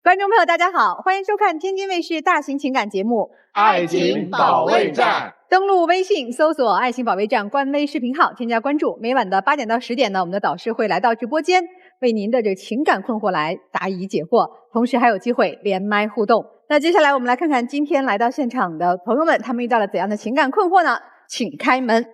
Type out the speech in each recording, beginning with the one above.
观众朋友，大家好，欢迎收看天津卫视大型情感节目《爱情保卫战》。登录微信搜索"爱情保卫战"官微视频号，添加关注。每晚的8点到10点呢，我们的导师会来到直播间，为您的这个情感困惑来答疑解惑，同时还有机会连麦互动。那接下来我们来看看今天来到现场的朋友们，他们遇到了怎样的情感困惑呢？请开门。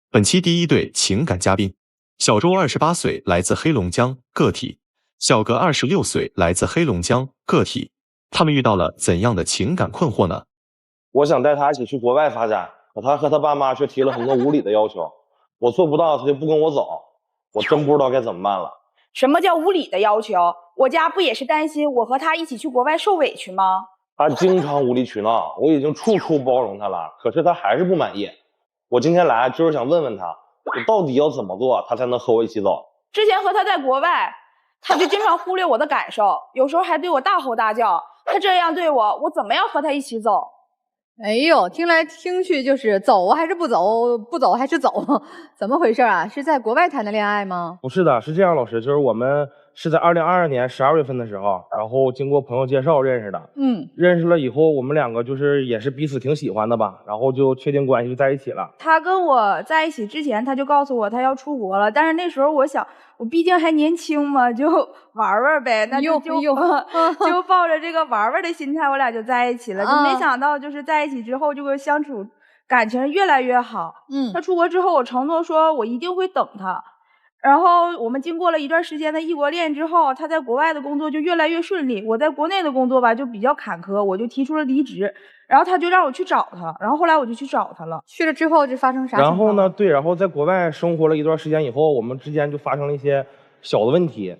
本期第一对情感嘉宾，小周28岁，来自黑龙江，个体；小格26岁，来自黑龙江，个体。他们遇到了怎样的情感困惑呢？我想带他一起去国外发展，可他和他爸妈却提了很多无理的要求，我做不到，他就不跟我走，我真不知道该怎么办了。什么叫无理的要求？我家不也是担心我和他一起去国外受委屈吗？他经常无理取闹，我已经处处包容他了，可是他还是不满意。我今天来就是想问问他，我到底要怎么做，他才能和我一起走？之前和他在国外，他就经常忽略我的感受，有时候还对我大吼大叫。他这样对我，我怎么样和他一起走？哎呦，听来听去就是走还是不走，不走还是走，怎么回事啊？是在国外谈的恋爱吗？不是的，是这样，老师，就是我们是在2022年12月份的时候，然后经过朋友介绍认识的。认识了以后，我们两个就是也是彼此挺喜欢的吧，然后就确定关系就在一起了。他跟我在一起之前，他就告诉我他要出国了，但是那时候我想，我毕竟还年轻嘛，就玩玩呗，那就抱着这个玩玩的心态，我俩就在一起了。就没想到就是在一起之后，这个相处感情越来越好。他出国之后，我承诺说我一定会等他。然后我们经过了一段时间的异国恋之后，他在国外的工作就越来越顺利，我在国内的工作吧就比较坎坷，我就提出了离职，然后他就让我去找他，然后后来我就去找他了。去了之后就发生啥情况？然后呢，对，然后在国外生活了一段时间以后，我们之间就发生了一些小的问题。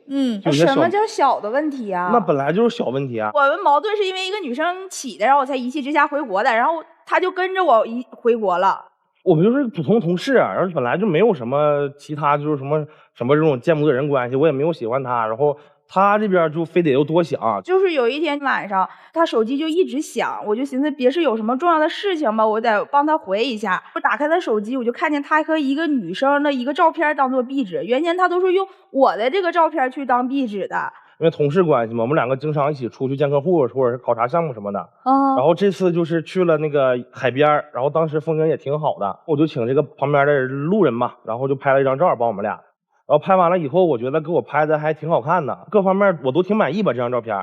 什么叫小的问题啊？那本来就是小问题啊。我们矛盾是因为一个女生起的，然后我才一气之下回国的，然后他就跟着我回国了。我们就是普通同事，然后本来就没有什么其他，就是什么这种见不得人关系，我也没有喜欢他，然后他这边就非得又多想。就是有一天晚上，他手机就一直响，我就寻思别是有什么重要的事情吧，我得帮他回一下。我打开他手机，我就看见他和一个女生的一个照片当做壁纸，原先他都是用我的这个照片去当壁纸的。因为同事关系嘛，我们两个经常一起出去见客户或者是考察项目什么的。然后这次就是去了那个海边，然后当时风景也挺好的，我就请这个旁边的路人嘛，然后就拍了一张照帮我们俩。然后拍完了以后，我觉得给我拍的还挺好看的，各方面我都挺满意吧，这张照片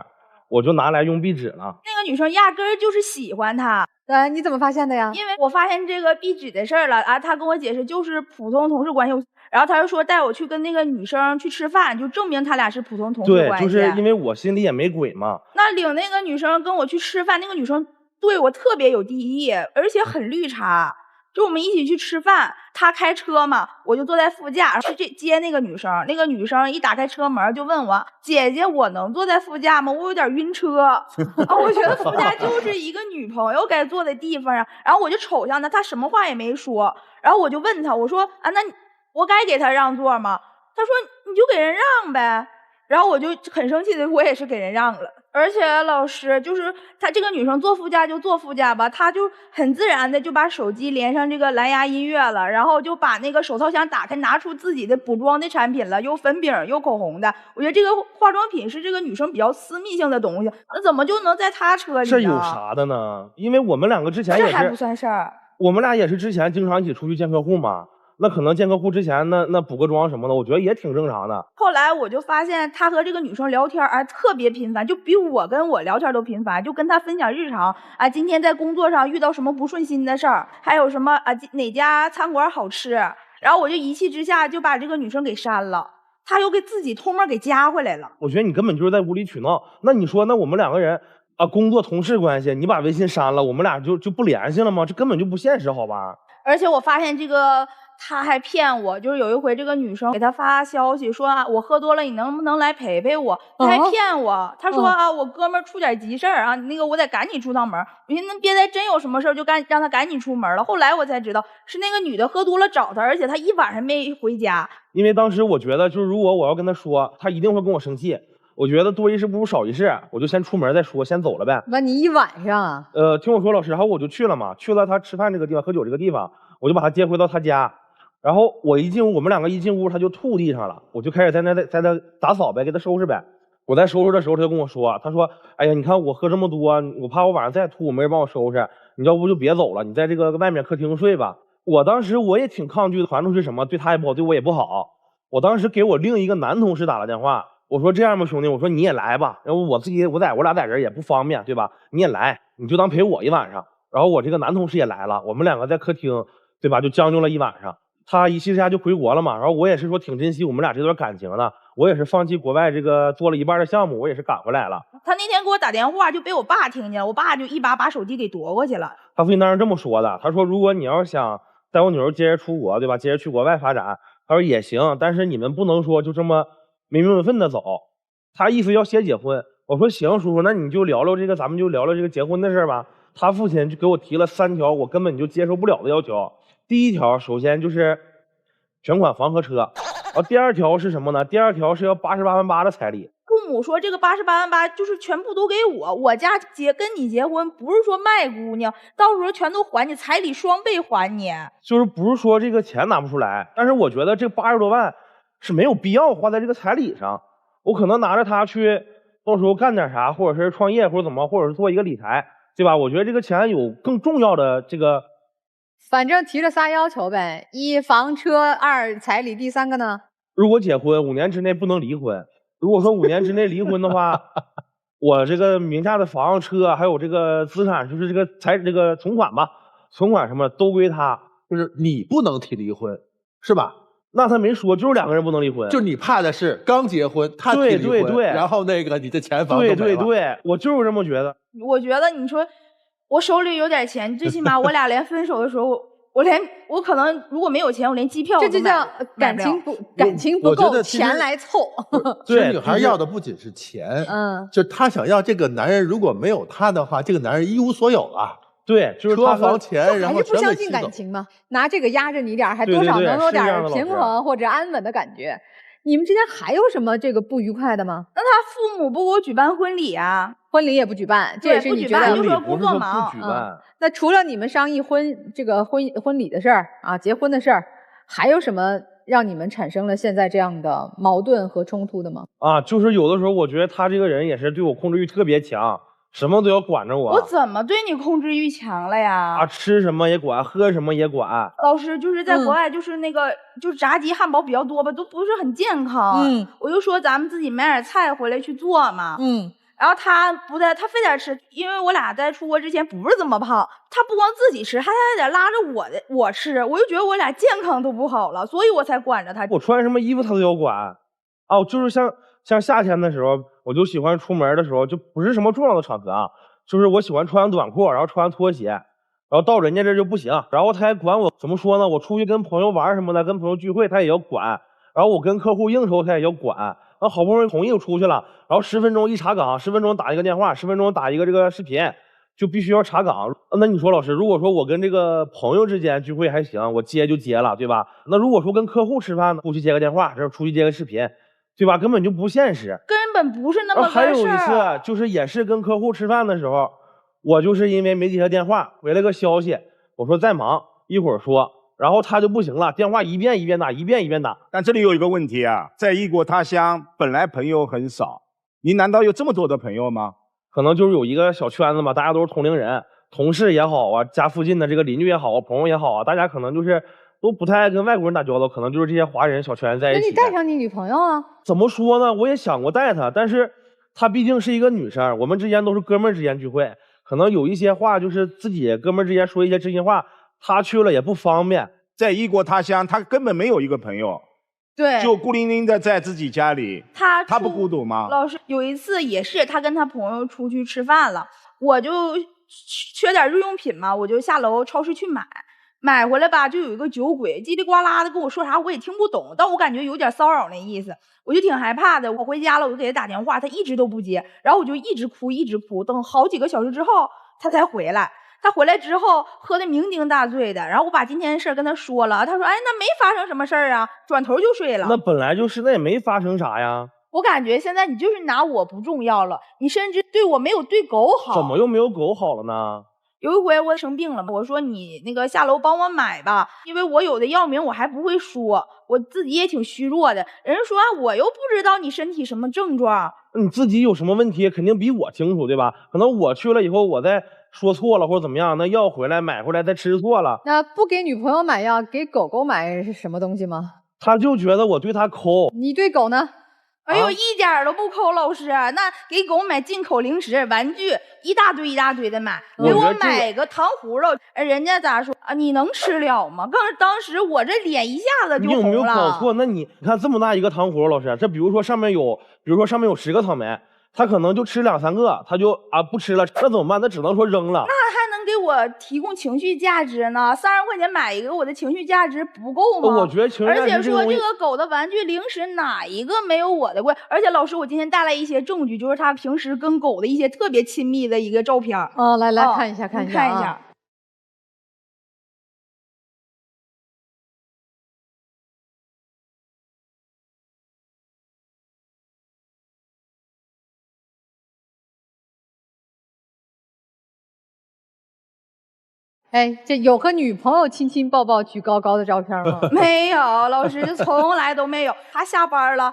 我就拿来用壁纸了。那个女生压根儿就是喜欢他。你怎么发现的呀？因为我发现这个壁纸的事儿了啊，他跟我解释就是普通同事关系，然后他就说带我去跟那个女生去吃饭，就证明他俩是普通同事关系。对，就是因为我心里也没鬼嘛。那领那个女生跟我去吃饭，那个女生对我特别有敌意，而且很绿茶。就我们一起去吃饭，他开车嘛，我就坐在副驾去接那个女生。那个女生一打开车门就问我：“姐姐，我能坐在副驾吗？我有点晕车。”我觉得副驾就是一个女朋友该坐的地方啊。然后我就瞅向他，他什么话也没说。然后我就问他，我说：“啊，那我该给他让座吗？”他说：“你就给人让呗。”然后我就很生气的，我也是给人让了。而且老师就是他这个女生坐副驾就坐副驾吧，她就很自然的就把手机连上这个蓝牙音乐了，然后就把那个手套箱打开，拿出自己的补妆的产品了，有粉饼有口红的。我觉得这个化妆品是这个女生比较私密性的东西，那怎么就能在她车里呢？这有啥的呢？因为我们两个之前也是，这还不算事儿。我们俩也是之前经常一起出去见客户嘛。那可能见客户之前那补个妆什么的，我觉得也挺正常的。后来我就发现他和这个女生聊天特别频繁，就比我跟我聊天都频繁，就跟他分享日常今天在工作上遇到什么不顺心的事儿，还有什么哪家餐馆好吃，然后我就一气之下就把这个女生给删了，他又给自己偷摸给加回来了。我觉得你根本就是在无理取闹。那你说那我们两个人工作同事关系，你把微信删了，我们俩就不联系了吗？这根本就不现实，好吧？而且我发现这个他还骗我，就是有一回这个女生给他发消息说我喝多了，你能不能来陪陪我？他还骗我，他说我哥们儿出点急事儿那个我得赶紧出趟门。我寻思别再真有什么事儿就让他赶紧出门了。后来我才知道是那个女的喝多了找他，而且他一晚上没回家。因为当时我觉得就是如果我要跟他说，他一定会跟我生气。我觉得多一事不如少一事，我就先出门再说，先走了呗。那你一晚上啊？听我说，老师，然后我就去了嘛，去了他吃饭这个地方，喝酒这个地方，我就把他接回到他家。然后我们两个一进屋，他就吐地上了，我就开始在那打扫呗，给他收拾呗。我在收拾的时候，他就跟我说，他说：“哎呀，你看我喝这么多，我怕我晚上再吐，没人帮我收拾，你要不就别走了，你在这个外面客厅睡吧。”我当时我也挺抗拒的，传出去什么对他也不好，对我也不好。我当时给我另一个男同事打了电话，我说：“这样吧，兄弟，我说你也来吧，要不我俩在这儿也不方便，对吧？你也来，你就当陪我一晚上。”然后我这个男同事也来了，我们两个在客厅，对吧？就将就了一晚上。他一气之下就回国了嘛，然后我也是说挺珍惜我们俩这段感情的，我也是放弃国外这个做了一半的项目，我也是赶回来了。他那天给我打电话就被我爸听见了，我爸就一把手机给夺过去了。他父亲当时这么说的，他说如果你要想带我女儿接着出国，对吧？接着去国外发展，他说也行，但是你们不能说就这么没名没分的走。他意思要先结婚，我说行，叔叔，那你就聊聊这个，咱们就聊聊这个结婚的事吧。他父亲就给我提了3条我根本就接受不了的要求。第一条，首先就是全款房和车，然后第二条是什么呢？第二条是要88万8的彩礼。父母说这个88万8就是全部都给我家跟你结婚，不是说卖姑娘，到时候全都还你，彩礼双倍还你。就是不是说这个钱拿不出来，但是我觉得这80多万是没有必要花在这个彩礼上。我可能拿着它去到时候干点啥，或者是创业，或者怎么，或者是做一个理财，对吧？我觉得这个钱有更重要的这个。反正提了仨要求呗：1房车，2彩礼，第3个呢？如果结婚5年之内不能离婚。如果说5年之内离婚的话，我这个名下的房车还有这个资产，就是这个存款吧，存款什么都归他。就是你不能提离婚，是吧？那他没说，就是2个人不能离婚。就你怕的是刚结婚他提离婚，对，然后那个你的钱房都没了。对，我就是这么觉得。我觉得你说我手里有点钱，最起码我俩连分手的时候，我可能如果没有钱，我连机票这就叫感情不够，钱来凑。其实女孩要的不仅是钱，就她想要这个男人，如果没有她的话，这个男人一无所有了。对，就是车房钱，然后还是不相信感情吗？拿这个压着你点，还多少能有点平衡或者安稳的感觉。你们之间还有什么这个不愉快的吗？那他父母不给我举办婚礼啊，婚礼也不举办，这也是你觉得就说工作忙。那除了你们商议婚礼的事儿啊，结婚的事儿，还有什么让你们产生了现在这样的矛盾和冲突的吗？就是有的时候我觉得他这个人也是对我控制欲特别强。什么都要管着我。我怎么对你控制欲强了呀？吃什么也管，喝什么也管。老师就是在国外，就是那个就是炸鸡汉堡比较多吧，都不是很健康。我就说咱们自己买点菜回来去做嘛。然后他他非得吃，因为我俩在出国之前不是这么胖，他不光自己吃，他还得拉着我吃，我就觉得我俩健康都不好了，所以我才管着他。我穿什么衣服他都要管。就是像夏天的时候，我就喜欢出门的时候，就不是什么重要的场合啊，就是我喜欢穿短裤，然后穿拖鞋，然后到人家这就不行。然后他还管我，怎么说呢？我出去跟朋友玩什么的，跟朋友聚会他也要管，然后我跟客户应酬他也要管。然后好不容易同意我出去了，然后10分钟一查岗，10分钟打一个电话，10分钟打一个这个视频，就必须要查岗。那你说老师，如果说我跟这个朋友之间聚会还行，我接就接了，对吧？那如果说跟客户吃饭呢，出去接个电话，这出去接个视频。对吧？根本就不现实，根本不是那么个事儿。还有一次，就是也是跟客户吃饭的时候，我就是因为没接他电话，回了个消息，我说在忙，一会儿说，然后他就不行了，电话一遍一遍打，一遍一遍打。但这里有一个问题啊，在异国他乡，本来朋友很少，你难道有这么多的朋友吗？可能就是有一个小圈子嘛，大家都是同龄人，同事也好啊，家附近的这个邻居也好啊，朋友也好啊，大家可能就是都不太爱跟外国人打交道，可能就是这些华人小圈子在一起。那你带上你女朋友啊？怎么说呢？我也想过带她，但是她毕竟是一个女生，我们之间都是哥们儿之间聚会，可能有一些话就是自己哥们儿之间说一些知心话，她去了也不方便。在异国他乡，她根本没有一个朋友，对，就孤零零的在自己家里。她不孤独吗？老师有一次也是，他跟他朋友出去吃饭了，我就缺点日用品嘛，我就下楼超市去买回来吧，就有一个酒鬼叽里呱啦的跟我说啥，我也听不懂，但我感觉有点骚扰那意思，我就挺害怕的。我回家了，我就给他打电话，他一直都不接，然后我就一直哭，等好几个小时之后他才回来。他回来之后喝得酩酊大醉的，然后我把今天的事跟他说了，他说哎，那没发生什么事儿啊，转头就睡了。那本来就是，那也没发生啥呀。我感觉现在你就是拿我不重要了，你甚至对我没有对狗好。怎么又没有狗好了呢？有一回我生病了，我说你那个下楼帮我买吧，因为我有的药名我还不会说，我自己也挺虚弱的。人说我又不知道你身体什么症状，你自己有什么问题肯定比我清楚，对吧？可能我去了以后我再说错了或者怎么样，那药回来买回来再吃错了。那不给女朋友买药，给狗狗买是什么东西吗？他就觉得我对他抠。你对狗呢？哎呦，一点都不抠，老师。那给狗买进口零食、玩具，一大堆一大堆的买，给我买个糖葫芦，人家咋说啊？你能吃了吗？当时我这脸一下子就红了。你有没有搞错？那你看这么大一个糖葫芦，老师，这比如说上面有10个草莓，他可能就吃2、3个，他就不吃了，那怎么办？那只能说扔了。那还能给我提供情绪价值呢？30块钱买一个，我的情绪价值不够吗？我觉得情绪价值而且说这个狗的玩具零食哪一个没有我的贵？而且老师，我今天带来一些证据，就是他平时跟狗的一些特别亲密的一个照片。来看一下，看一下。哎，这有和女朋友亲亲抱抱举高高的照片吗？没有，老师，就从来都没有。他下班了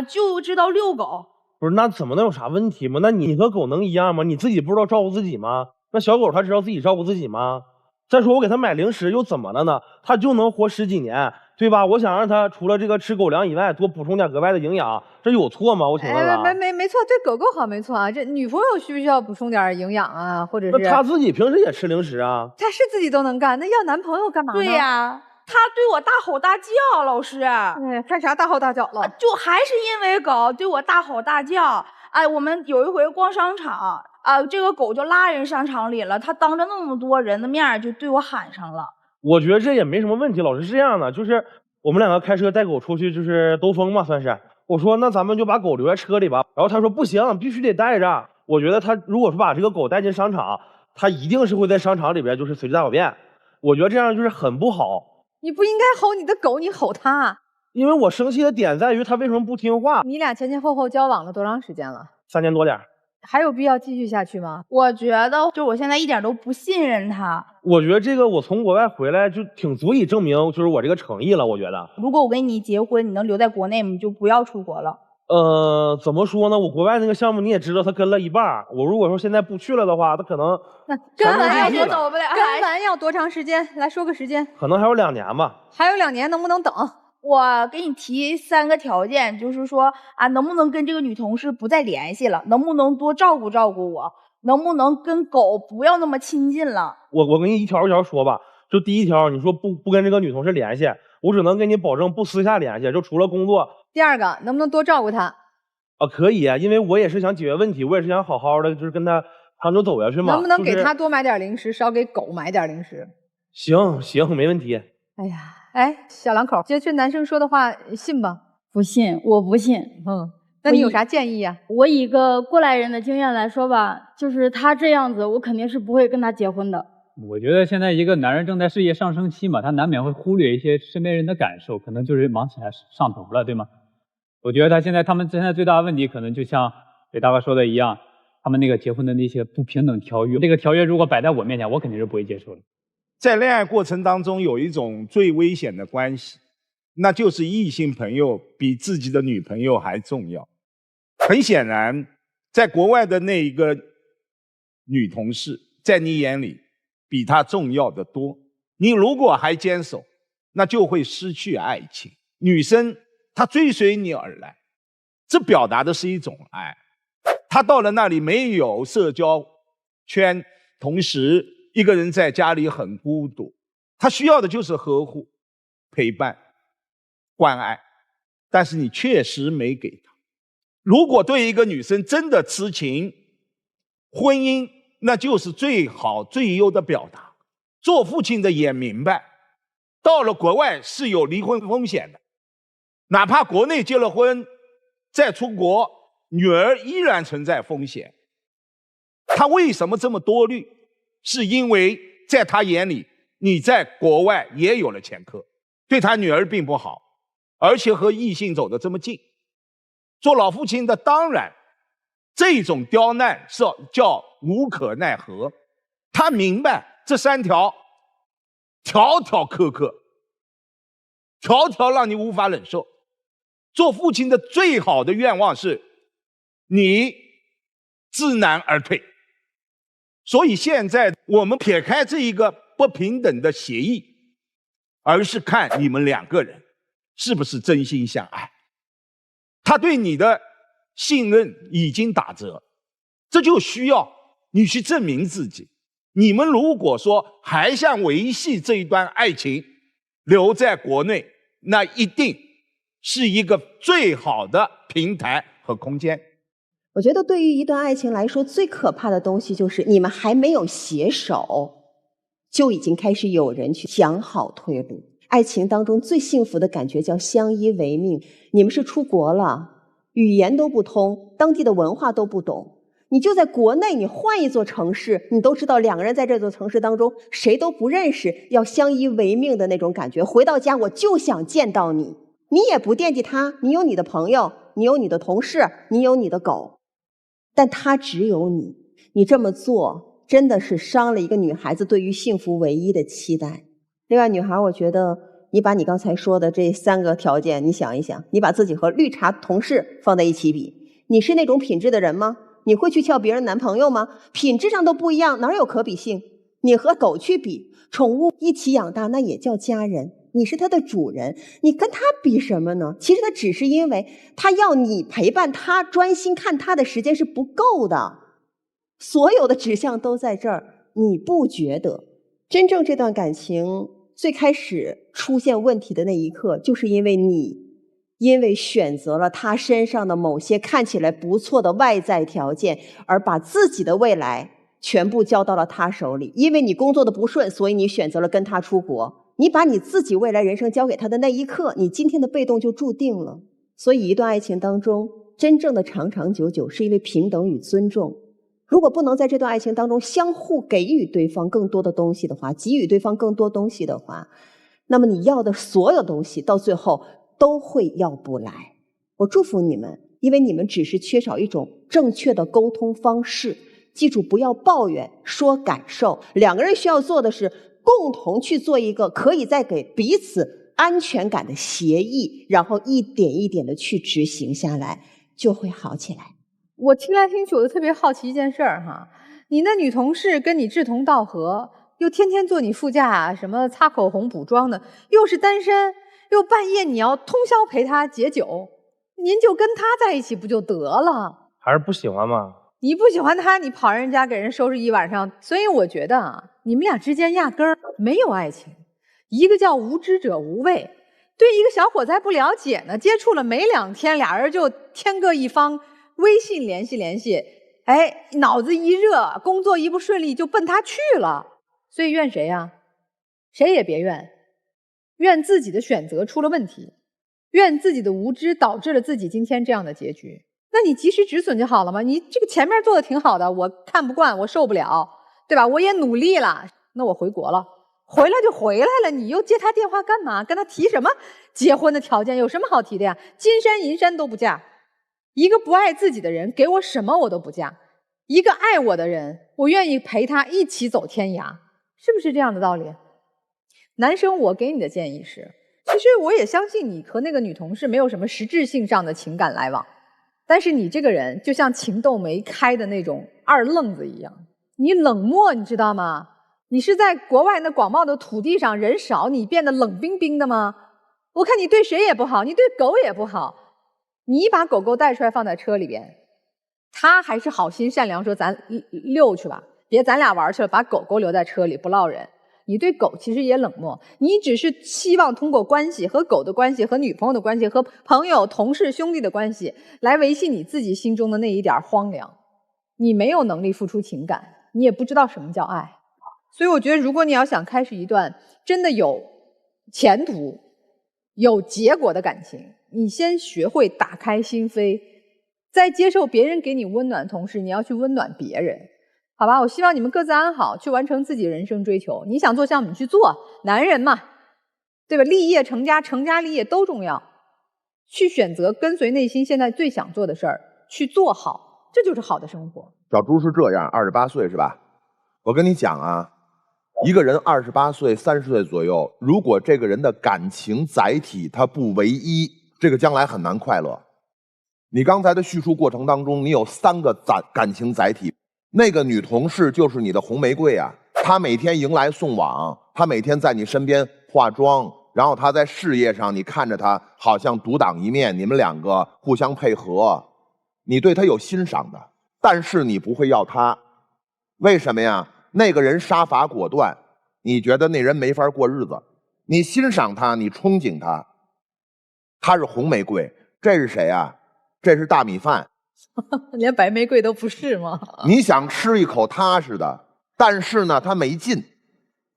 就知道遛狗。不是，那怎么能有啥问题吗？那你和狗能一样吗？你自己不知道照顾自己吗？那小狗它知道自己照顾自己吗？再说我给它买零食又怎么了呢？它就能活10几年，对吧？我想让它除了这个吃狗粮以外，多补充点额外的营养，这有错吗？我请问了。没错，对狗狗好没错啊。这女朋友需不需要补充点营养啊？或者是？那她自己平时也吃零食啊？她是自己都能干，那要男朋友干嘛呢？对呀，他对我大吼大叫，老师。干啥大吼大叫了？就还是因为狗对我大吼大叫。我们有一回逛商场。这个狗就拉人商场里了，他当着那么多人的面就对我喊上了。我觉得这也没什么问题，老师是这样的，就是我们2个开车带狗出去就是兜风嘛，算是。我说那咱们就把狗留在车里吧，然后他说不行，必须得带着。我觉得他如果说把这个狗带进商场，他一定是会在商场里边就是随地大小便，我觉得这样就是很不好。你不应该吼你的狗，你吼它。因为我生气的点在于他为什么不听话。你俩前后交往了多长时间了？3年多点。还有必要继续下去吗？我觉得，就我现在一点都不信任他。我觉得这个我从国外回来就挺足以证明，就是我这个诚意了。我觉得，如果我跟你结婚，你能留在国内，你就不要出国了。怎么说呢？我国外那个项目你也知道，他跟了一半。我如果说现在不去了的话，他可能那跟完就走不了。跟完要多长时间？来说个时间。可能还有2年吧。还有2年，能不能等？我给你提3个条件，就是说能不能跟这个女同事不再联系了？能不能多照顾照顾我？能不能跟狗不要那么亲近了？我跟你一条一条说吧。就第1条，你说不跟这个女同事联系，我只能跟你保证不私下联系，就除了工作。第2个，能不能多照顾她？可以啊，因为我也是想解决问题，我也是想好好的就是跟她长久走下去嘛。能不能给她多买点零食，少给狗买点零食？行，没问题。哎呀，小两口，这男生说的话信吧？不信，我不信。那你有啥建议呀？我以一个过来人的经验来说吧，就是他这样子，我肯定是不会跟他结婚的。我觉得现在一个男人正在事业上升期嘛，他难免会忽略一些身边人的感受，可能就是忙起来上头了，对吗？我觉得他们现在最大的问题，可能就像北大哥说的一样，他们那个结婚的那些不平等条约，这个条约如果摆在我面前，我肯定是不会接受的。在恋爱过程当中，有一种最危险的关系，那就是异性朋友比自己的女朋友还重要。很显然，在国外的那一个女同事，在你眼里比她重要的多。你如果还坚守，那就会失去爱情。女生她追随你而来，这表达的是一种爱。她到了那里没有社交圈，同时一个人在家里很孤独，他需要的就是呵护、陪伴、关爱，但是你确实没给他。如果对一个女生真的痴情，婚姻那就是最好最优的表达。做父亲的也明白，到了国外是有离婚风险的，哪怕国内结了婚再出国，女儿依然存在风险。他为什么这么多虑？是因为在他眼里，你在国外也有了前科，对他女儿并不好，而且和异性走得这么近。做老父亲的当然这种刁难是叫无可奈何，他明白这3条条条苛刻，条条让你无法忍受。做父亲的最好的愿望是你知难而退。所以现在我们撇开这一个不平等的协议，而是看你们2个人是不是真心相爱。他对你的信任已经打折，这就需要你去证明自己。你们如果说还想维系这一段爱情留在国内，那一定是一个最好的平台和空间。我觉得对于一段爱情来说，最可怕的东西就是你们还没有携手，就已经开始有人去想好退路。爱情当中最幸福的感觉叫相依为命。你们是出国了，语言都不通，当地的文化都不懂，你就在国内，你换一座城市，你都知道2个人在这座城市当中谁都不认识，要相依为命的那种感觉。回到家我就想见到你，你也不惦记他，你有你的朋友，你有你的同事，你有你的狗，但他只有你。你这么做真的是伤了一个女孩子对于幸福唯一的期待。另外，女孩，我觉得你把你刚才说的这3个条件，你想一想，你把自己和绿茶同事放在一起比，你是那种品质的人吗？你会去撬别人男朋友吗？品质上都不一样，哪有可比性？你和狗去比，宠物一起养大，那也叫家人，你是它的主人，你跟它比什么呢？其实它只是因为它要你陪伴它，专心看它的时间是不够的。所有的指向都在这儿，你不觉得真正这段感情最开始出现问题的那一刻，就是因为选择了他身上的某些看起来不错的外在条件，而把自己的未来全部交到了他手里。因为你工作的不顺，所以你选择了跟他出国。你把你自己未来人生交给他的那一刻，你今天的被动就注定了。所以一段爱情当中真正的长长久久，是因为平等与尊重。如果不能在这段爱情当中相互给予对方更多的东西的话，给予对方更多东西的话，那么你要的所有东西到最后都会要不来。我祝福你们，因为你们只是缺少一种正确的沟通方式。记住，不要抱怨，说感受。2个人需要做的是共同去做一个可以再给彼此安全感的协议，然后一点一点的去执行下来，就会好起来。我听来听去，我就特别好奇一件事儿哈，你那女同事跟你志同道合，又天天坐你副驾，什么擦口红补妆的，又是单身，又半夜你要通宵陪她解酒，您就跟她在一起不就得了？还是不喜欢吗？你不喜欢她，你跑人家给人收拾一晚上，所以我觉得啊，你们俩之间压根儿没有爱情。一个叫无知者无畏，对一个小伙子还不了解呢，接触了没2天，俩人就天各一方，微信联系，哎，脑子一热，工作一不顺利就奔他去了。所以怨谁呀？谁也别怨，怨自己的选择出了问题，怨自己的无知导致了自己今天这样的结局。那你及时止损就好了嘛，你这个前面做的挺好的，我看不惯，我受不了，对吧？我也努力了，那我回国了，回来就回来了，你又接他电话干嘛？跟他提什么结婚的条件？有什么好提的呀？金山银山都不嫁。一个不爱自己的人，给我什么我都不嫁；一个爱我的人，我愿意陪他一起走天涯，是不是这样的道理？男生，我给你的建议是，其实我也相信你和那个女同事没有什么实质性上的情感来往，但是你这个人就像情窦没开的那种二愣子一样，你冷漠，你知道吗？你是在国外那广袤的土地上人少，你变得冷冰冰的吗？我看你对谁也不好，你对狗也不好。你把狗狗带出来放在车里边，他还是好心善良说咱溜去吧，别咱俩玩去了，把狗狗留在车里不落人。你对狗其实也冷漠，你只是希望通过关系，和狗的关系，和女朋友的关系，和朋友同事兄弟的关系来维系你自己心中的那一点荒凉。你没有能力付出情感，你也不知道什么叫爱。所以我觉得如果你要想开始一段真的有前途有结果的感情，你先学会打开心扉，在接受别人给你温暖的同时，你要去温暖别人，好吧？我希望你们各自安好，去完成自己人生追求。你想做项目你去做，男人嘛，对吧？立业成家，成家立业都重要。去选择跟随内心现在最想做的事儿去做好，这就是好的生活。小朱是这样，28岁是吧？我跟你讲啊，一个人28岁、30岁左右，如果这个人的感情载体他不唯一，这个将来很难快乐。你刚才的叙述过程当中，你有3个感情载体，那个女同事就是你的红玫瑰啊，她每天迎来送往，她每天在你身边化妆，然后她在事业上你看着她好像独当一面，你们2个互相配合，你对她有欣赏的，但是你不会要她，为什么呀？那个人杀伐果断，你觉得那人没法过日子，你欣赏他，你憧憬他，他是红玫瑰，这是谁啊？这是大米饭。连白玫瑰都不是吗？你想吃一口踏实的，但是呢他没劲，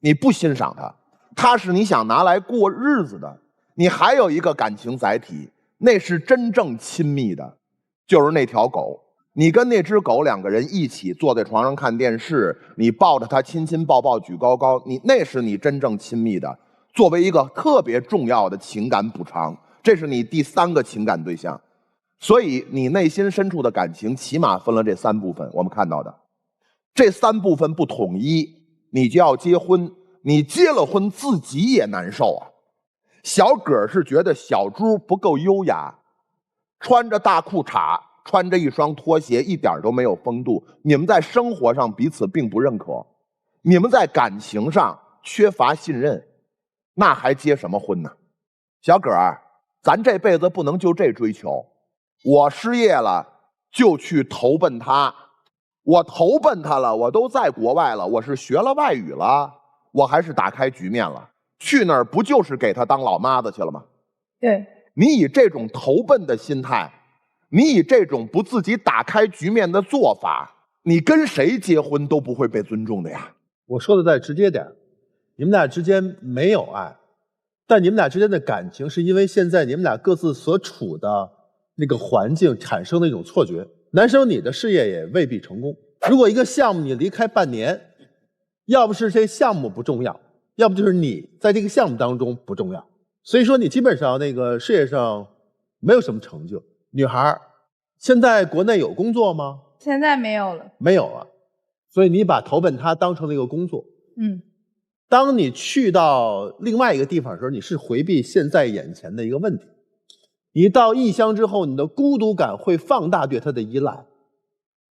你不欣赏他，他是你想拿来过日子的。你还有一个感情载体，那是真正亲密的，就是那条狗。你跟那只狗2个人一起坐在床上看电视，你抱着它亲亲抱抱举高高，那是你真正亲密的，作为一个特别重要的情感补偿，这是你第3个情感对象。所以你内心深处的感情起码分了这3部分，我们看到的这3部分不统一，你就要结婚，你结了婚自己也难受啊。小葛是觉得小猪不够优雅，穿着大裤衩，穿着一双拖鞋，一点都没有风度。你们在生活上彼此并不认可，你们在感情上缺乏信任，那还结什么婚呢？小葛儿，咱这辈子不能就这追求。我失业了就去投奔他，我投奔他了，我都在国外了，我是学了外语了，我还是打开局面了，去那儿不就是给他当老妈子去了吗？对，你以这种投奔的心态，你以这种不自己打开局面的做法，你跟谁结婚都不会被尊重的呀。我说的再直接点，你们俩之间没有爱，但你们俩之间的感情是因为现在你们俩各自所处的那个环境产生的一种错觉。男生你的事业也未必成功，如果一个项目你离开半年，要不是这项目不重要，要不就是你在这个项目当中不重要，所以说你基本上那个事业上没有什么成就。女孩现在国内有工作吗？现在没有了。没有了，所以你把投奔他当成了一个工作。当你去到另外一个地方的时候，你是回避现在眼前的一个问题。你到异乡之后，你的孤独感会放大对他的依赖，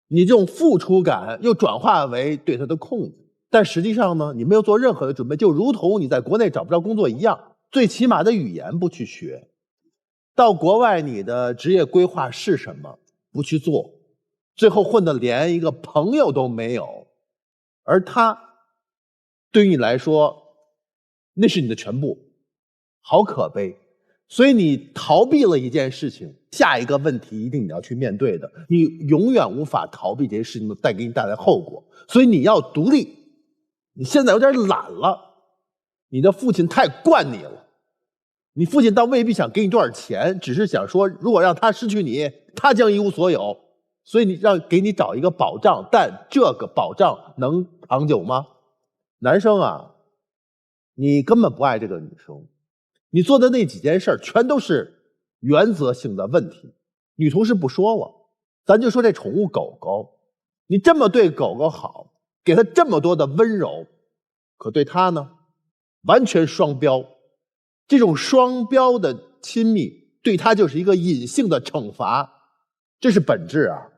你这种付出感又转化为对他的控制。但实际上呢，你没有做任何的准备，就如同你在国内找不着工作一样，最起码的语言不去学，到国外你的职业规划是什么不去做，最后混得连一个朋友都没有，而他对于你来说那是你的全部，好可悲。所以你逃避了一件事情，下一个问题一定你要去面对的，你永远无法逃避这些事情给你带来后果。所以你要独立。你现在有点懒了，你的父亲太惯你了，你父亲倒未必想给你多少钱，只是想说如果让他失去你，他将一无所有，所以你给你找一个保障，但这个保障能长久吗？男生啊，你根本不爱这个女生，你做的那几件事全都是原则性的问题。女同事不说了，咱就说这宠物狗狗，你这么对狗狗好，给它这么多的温柔，可对它呢，完全双标。这种双标的亲密对它就是一个隐性的惩罚，这是本质啊。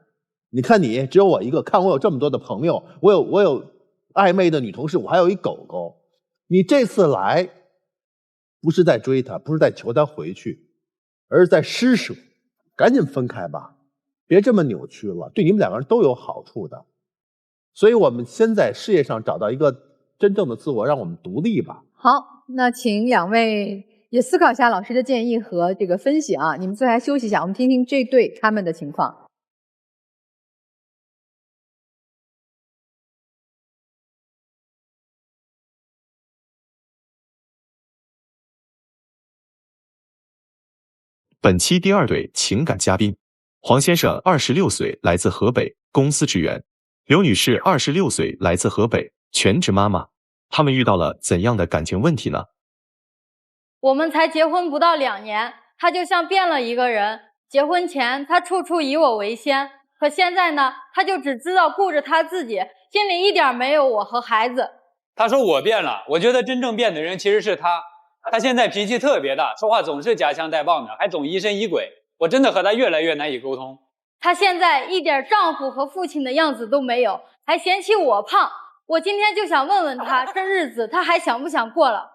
你看你只有我一个，看我有这么多的朋友，我有暧昧的女同事，我还有一狗狗。你这次来不是在追她，不是在求她回去，而是在施舍。赶紧分开吧，别这么扭曲了，对你们2个人都有好处的。所以我们先在事业上找到一个真正的自我，让我们独立吧。好，那请2位也思考一下老师的建议和这个分析啊。你们最后休息一下，我们听听这对他们的情况。本期第2对情感嘉宾，黄先生26岁，来自河北，公司职员；刘女士26岁，来自河北，全职妈妈。他们遇到了怎样的感情问题呢？我们才结婚不到2年，他就像变了一个人。结婚前他处处以我为先，可现在呢，他就只知道顾着他自己，心里一点没有我和孩子。他说我变了，我觉得真正变的人其实是他。他现在脾气特别大，说话总是夹枪带棒的，还总疑神疑鬼。我真的和他越来越难以沟通。他现在一点丈夫和父亲的样子都没有，还嫌弃我胖。我今天就想问问他，这日子他还想不想过了？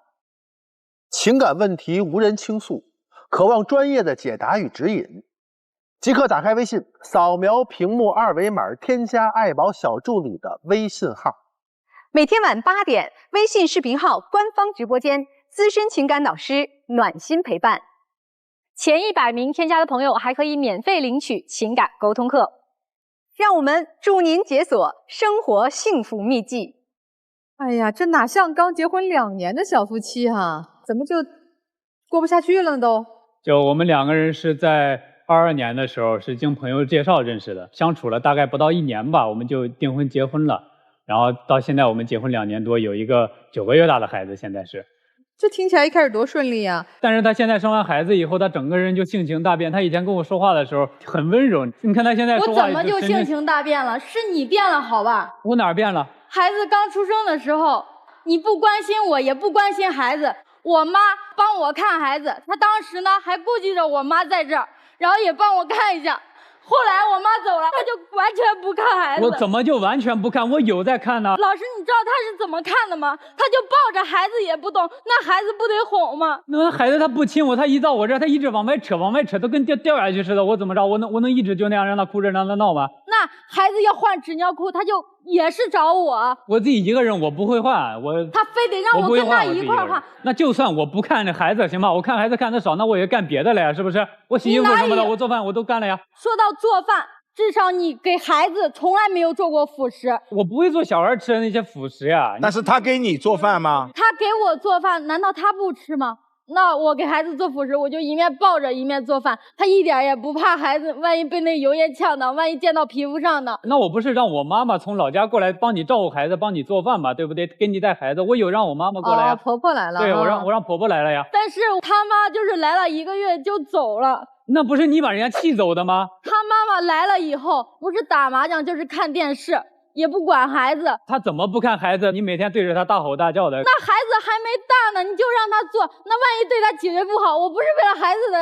情感问题无人倾诉，渴望专业的解答与指引，即刻打开微信，扫描屏幕二维码，添加爱宝小助理的微信号。每天晚8点，微信视频号官方直播间，资深情感导师暖心陪伴。前100名添加的朋友还可以免费领取情感沟通课。让我们祝您解锁生活幸福秘籍。哎呀，这哪像刚结婚2年的小夫妻啊，怎么就过不下去了呢都？就我们2个人是在22年的时候是经朋友介绍认识的，相处了大概不到1年吧，我们就订婚结婚了。然后到现在我们结婚2年多，有一个9个月大的孩子，现在是。这听起来一开始多顺利啊！但是他现在生完孩子以后，他整个人就性情大变。他以前跟我说话的时候很温柔，你看他现在说话，我怎么就性情大变了？是你变了，好吧？我哪儿变了？孩子刚出生的时候，你不关心我，也不关心孩子。我妈帮我看孩子，她当时呢还顾忌着我妈在这儿，然后也帮我看一下。后来我妈走了，她就完全不看孩子。我怎么就完全不看？我有在看呢。老师，你知道她是怎么看的吗？她就抱着孩子也不动，那孩子不得哄吗？那孩子他不亲我，他一到我这儿，他一直往外扯，都跟掉下去似的。我怎么着？我能一直就那样让他哭着让他闹吗？那孩子要换纸尿裤，他就也是找我。我自己一个人我不会换，他非得让我跟他一块换。那就算我不看这孩子行吧？我看孩子看得少，那我也干别的了呀，是不是？我洗衣服什么的，我做饭我都干了呀。说到做饭，至少你给孩子从来没有做过辅食。我不会做小孩吃的那些辅食呀。但是他给你做饭吗？他给我做饭，难道他不吃吗？那我给孩子做辅食，我就一面抱着一面做饭，他一点也不怕孩子万一被那油烟呛到，万一溅到皮肤上呢？那我不是让我妈妈从老家过来帮你照顾孩子，帮你做饭嘛，对不对？给你带孩子，我有让我妈妈过来呀。婆婆来了。对，我让婆婆来了呀。但是他妈就是来了1个月就走了。那不是你把人家气走的吗？他妈妈来了以后，不是打麻将就是看电视，也不管孩子。他怎么不看孩子？你每天对着他大吼大叫的。那孩子还没大呢，你就让他做，那万一对他解决不好，我不是为了孩子的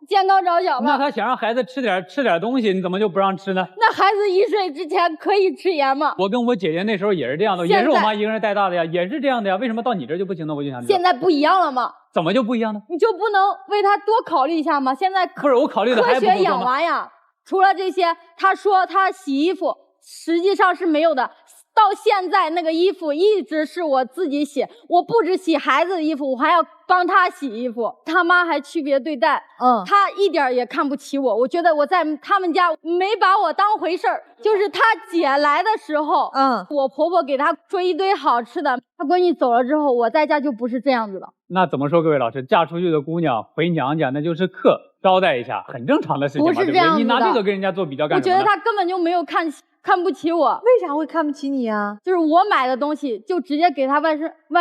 健康着想吗？那他想让孩子吃点东西，你怎么就不让吃呢？那孩子1岁之前可以吃盐吗？我跟我姐姐那时候也是这样的，也是我妈一个人带大的呀，也是这样的呀。为什么到你这就不行呢？我就想知道。现在不一样了吗？怎么就不一样呢？你就不能为他多考虑一下吗？现在不是我考虑的还不够多吗？科学养娃呀，除了这些，他说他洗衣服实际上是没有的。到现在那个衣服一直是我自己洗，我不止洗孩子的衣服，我还要帮他洗衣服。他妈还区别对待，他一点也看不起我。我觉得我在他们家没把我当回事儿。就是他姐来的时候，我婆婆给他做一堆好吃的。他闺女走了之后，我在家就不是这样子了。那怎么说，各位老师，嫁出去的姑娘回娘家那就是客，招待一下，很正常的事情嘛，不是这样子的。对不对？你拿这个跟人家做比较干什么呢？我觉得他根本就没有看不起我。为啥会看不起你呀？就是我买的东西就直接给他外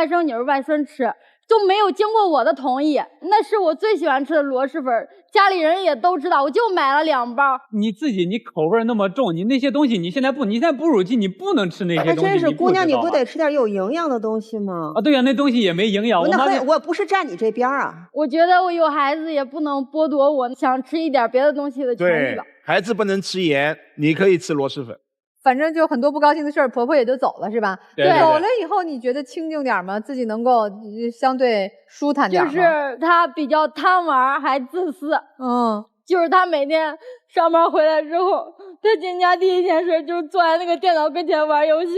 甥女儿外孙吃，就没有经过我的同意。那是我最喜欢吃的螺蛳粉，家里人也都知道，我就买了2包。你自己你口味那么重，你那些东西你现在哺乳期你不能吃那些东西。真是姑娘，你不得吃点有营养的东西吗？啊，对呀，那东西也没营养。我不是站你这边啊。我觉得我有孩子也不能剥夺我想吃一点别的东西的权利吧。孩子不能吃盐，你可以吃螺蛳粉。反正就很多不高兴的事儿，婆婆也就走了，是吧？对，走了以后，你觉得清静点吗？自己能够相对舒坦点吗？就是他比较贪玩，还自私。就是他每天上班回来之后，他进家第一件事就是坐在那个电脑跟前玩游戏，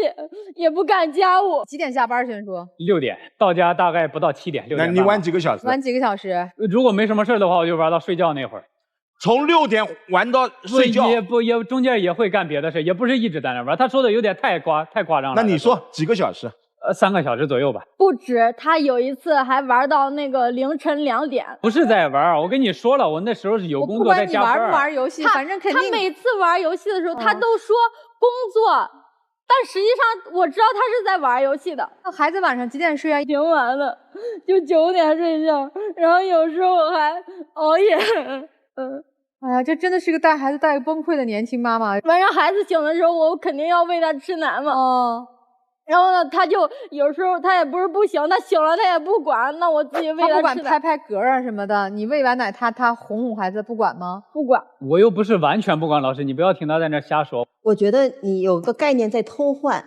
也不干家务。几点下班？轩叔？6点到家，大概不到7点。6点。那你玩几个小时？玩几个小时？如果没什么事的话，我就玩到睡觉那会儿。从6点玩到睡觉，也中间也会干别的事，也不是一直在那玩。他说的有点太夸张了。那你说几个小时？3个小时左右吧。不止，他有一次还玩到那个凌晨2点。不是在玩，我跟你说了，我那时候是有工作在加班。不管你玩不玩游戏，反正肯定。他每次玩游戏的时候，他都说工作但实际上我知道他是在玩游戏的。那孩子晚上几点睡啊？挺晚的，就9点睡觉，然后有时候还熬夜。哎呀，这真的是个带孩子带崩溃的年轻妈妈。晚上孩子醒的时候，我肯定要喂他吃奶嘛。然后呢，他就有时候他也不是不醒，他醒了他也不管，那我自己喂他吃奶。他不管拍拍嗝啊什么的，你喂完奶他哄孩子不管吗？不管。我又不是完全不管，老师你不要听他在那瞎说。我觉得你有个概念在偷换，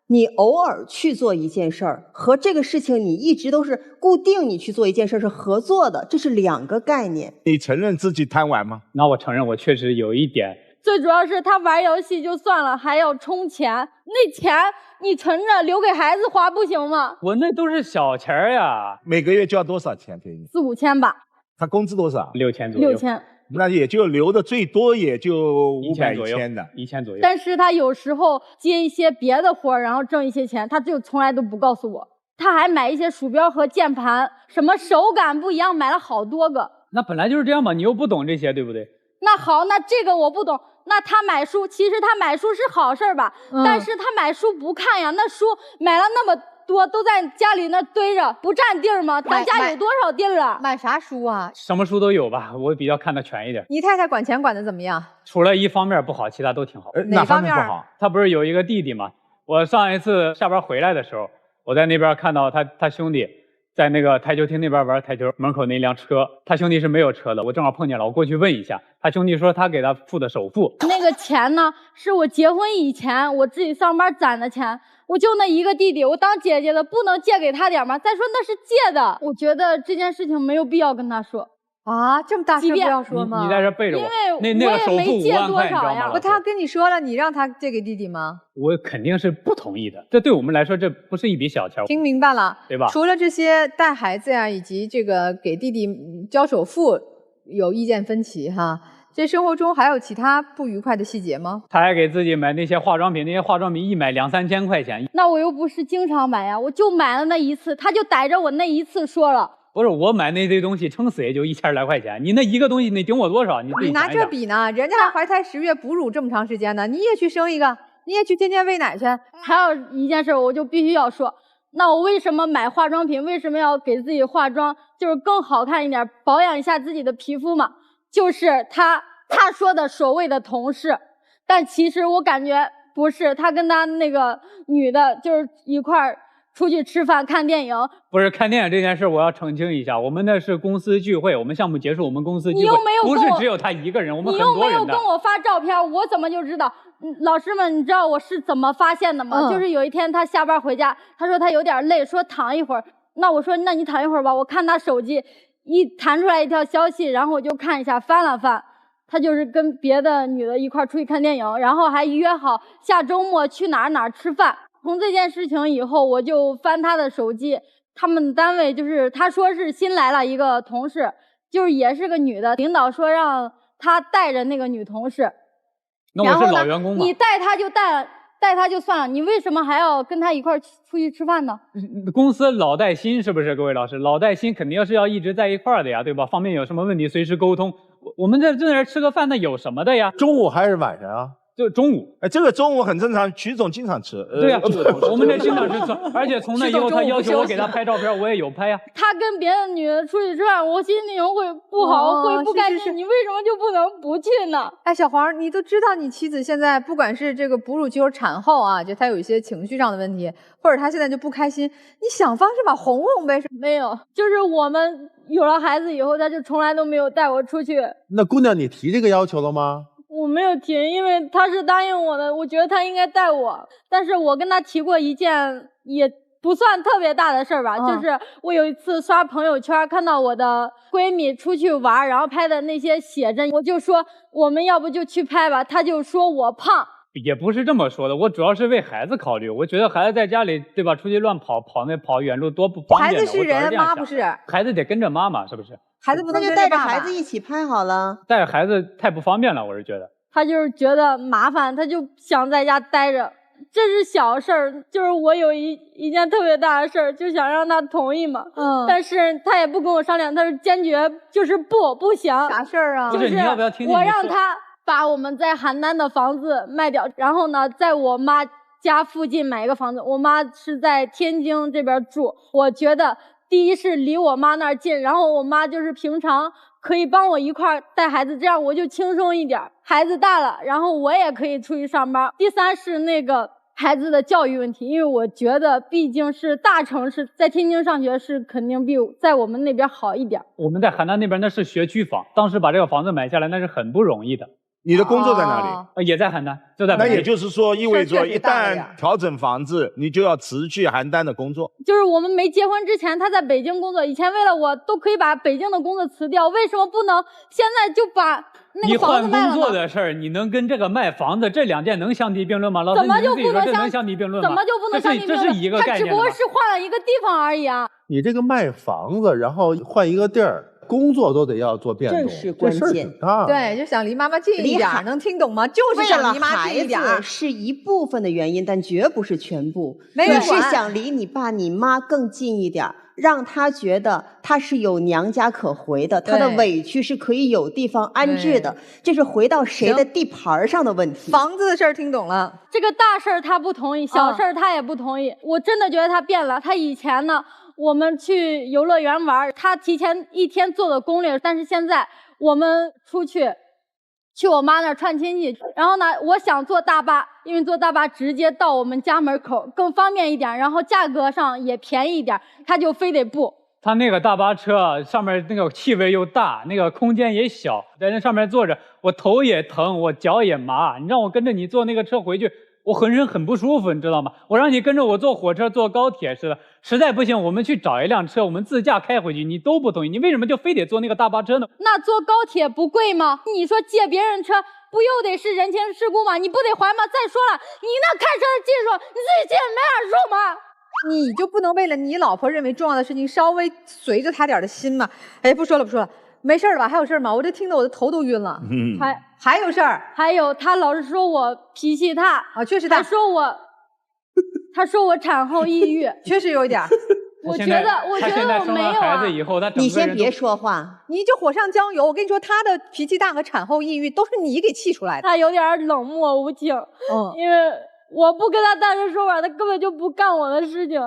你偶尔去做一件事儿和这个事情你一直都是固定你去做一件事儿是合作的，这是2个概念。你承认自己贪玩吗？那我承认我确实有一点。最主要是他玩游戏就算了，还要充钱，那钱你存着留给孩子花不行吗？我那都是小钱呀，每个月交多少钱给你？4、5千吧。他工资多少？6000左右。6000。那也就留的最多也就500、1000的，1000左右。但是他有时候接一些别的活儿，然后挣一些钱，他就从来都不告诉我。他还买一些鼠标和键盘，什么手感不一样，买了好多个。那本来就是这样嘛，你又不懂这些，对不对？那好，那这个我不懂。那他买书，其实他买书是好事吧？但是他买书不看呀，那书买了那么多，都在家里那堆着，不占地儿吗？咱家有多少地儿啊？买啥书啊？什么书都有吧，我比较看得全一点。你太太管钱管得怎么样？除了一方面不好，其他都挺好。哪方面不好？他不是有一个弟弟吗？我上一次下班回来的时候，我在那边看到他兄弟在那个台球厅那边玩台球，门口那辆车，他兄弟是没有车的，我正好碰见了，我过去问一下，他兄弟说他给他付的首付。那个钱呢，是我结婚以前我自己上班攒的钱，我就那一个弟弟，我当姐姐的不能借给他点吗？再说那是借的，我觉得这件事情没有必要跟他说。啊，这么大事不要说吗？你在这背着我，因为那个首付5万块，你知道吗？不，他跟你说了，你让他借给弟弟吗？我肯定是不同意的，这对我们来说这不是一笔小钱。听明白了，对吧？除了这些带孩子呀，以及这个给弟弟交首付有意见分歧哈，这生活中还有其他不愉快的细节吗？他还给自己买那些化妆品，那些化妆品一买2、3千块钱。那我又不是经常买呀，我就买了那一次，他就逮着我那一次说了。不是我买那堆东西，撑死也就1000来块钱。你那一个东西，你顶我多少？你拿这比呢？人家还怀胎10月哺乳这么长时间呢，你也去生一个，你也去天天喂奶去。还有一件事，我就必须要说，那我为什么买化妆品？为什么要给自己化妆？就是更好看一点，保养一下自己的皮肤嘛。就是他说的所谓的同事，但其实我感觉不是，他跟他那个女的，就是一块儿出去吃饭看电影。不是看电影这件事，我要澄清一下，我们那是公司聚会，我们项目结束，我们公司聚会，你又没有不是只有他一个人，我们很多人的。你又没有跟我发照片，我怎么就知道？老师们，你知道我是怎么发现的吗？就是有一天他下班回家，他说他有点累，说躺一会儿。那我说那你躺一会儿吧。我看他手机一弹出来一条消息，然后我就看一下，翻了翻，他就是跟别的女的一块出去看电影，然后还约好下周末去哪儿吃饭。从这件事情以后，我就翻他的手机，他们单位就是他说是新来了一个同事，就是也是个女的，领导说让他带着那个女同事。那我是老员工嘛，你带他就带他就算了，你为什么还要跟他一块出去吃饭呢？公司老带新是不是？各位老师，老带新肯定是要一直在一块的呀，对吧？方便有什么问题随时沟通。我们在这吃个饭，那有什么的呀？中午还是晚上啊？就中午。哎，这个中午很正常，曲总经常吃。对呀，我们这经常吃，而且从那以后他要求我给他拍照片，我也有拍呀。他跟别的女的出去吃饭，我心里会不好，会不开心。你为什么就不能不去呢？哎，小黄，你都知道你妻子现在不管是这个哺乳期或产后啊，就她有一些情绪上的问题，或者她现在就不开心，你想方设法哄哄呗。没有，就是我们有了孩子以后，他就从来都没有带我出去。那姑娘，你提这个要求了吗？我没有提，因为他是答应我的，我觉得他应该带我。但是我跟他提过一件也不算特别大的事儿吧，就是我有一次刷朋友圈看到我的闺蜜出去玩，然后拍的那些写真，我就说我们要不就去拍吧，他就说我胖。也不是这么说的，我主要是为孩子考虑。我觉得孩子在家里，对吧？出去乱跑远路多不方便。孩子是人，妈不是。孩子得跟着妈妈，是不是？孩子不能那就带着孩子一起拍好了。带着孩子太不方便了，我是觉得。他就是觉得麻烦，他就想在家待着。这是小事儿，就是我有一件特别大的事儿，就想让他同意嘛。但是他也不跟我商量，他是坚决就是不行。啥事儿啊？就是你要不要听听我让他把我们在邯郸的房子卖掉，然后呢，在我妈家附近买一个房子。我妈是在天津这边住，我觉得第一是离我妈那儿近，然后我妈就是平常可以帮我一块儿带孩子，这样我就轻松一点。孩子大了，然后我也可以出去上班。第三是那个孩子的教育问题，因为我觉得毕竟是大城市，在天津上学是肯定比在我们那边好一点。我们在邯郸那边那是学区房，当时把这个房子买下来那是很不容易的。你的工作在哪里？也在邯郸，就在。那也就是说，意味着一旦调整房子，你就要辞去邯郸的工作。就是我们没结婚之前，他在北京工作，以前为了我都可以把北京的工作辞掉，为什么不能现在就把那个房子卖了呢？你换工作的事儿，你能跟这个卖房子这两件能相提并论吗？老师，怎么就不能相提并论吗？怎么就不能相提并论？这是一个概念。他只不过是换了一个地方而已啊。你这个卖房子，然后换一个地儿。工作都得要做变动，这是关键。对，就想离妈妈近一点，能听懂吗？就是想离妈近一点。是一部分的原因，但绝不是全部。没有，你是想离你爸你妈更近一点，让他觉得他是有娘家可回的，他的委屈是可以有地方安置的。这是回到谁的地盘上的问题。房子的事儿听懂了，这个大事儿他不同意，小事儿他也不同意。我真的觉得他变了。他以前呢？我们去游乐园玩，他提前1天做的攻略，但是现在我们出去我妈那儿串亲戚，然后呢，我想坐大巴，因为坐大巴直接到我们家门口更方便一点，然后价格上也便宜一点，他就非得不。他那个大巴车上面那个气味又大，那个空间也小，在那上面坐着，我头也疼，我脚也麻，你让我跟着你坐那个车回去。我浑身很不舒服，你知道吗？我让你跟着我坐火车、坐高铁似的，实在不行，我们去找一辆车，我们自驾开回去，你都不同意，你为什么就非得坐那个大巴车呢？那坐高铁不贵吗？你说借别人车，不又得是人情世故吗？你不得还吗？再说了，你那开车的技术，你自己心里没点数吗？你就不能为了你老婆认为重要的事情，稍微随着她点的心吗？哎，不说了，没事吧？还有事吗？我这听得我的头都晕了。还有事儿？还有，他老是说我脾气大啊，确实大。他说我产后抑郁，确实有一点。我觉得我没有啊。你先别说话，你就火上浇油。我跟你说，他的脾气大和产后抑郁都是你给气出来的。他有点冷漠无情，因为我不跟他大声说话，他根本就不干我的事情。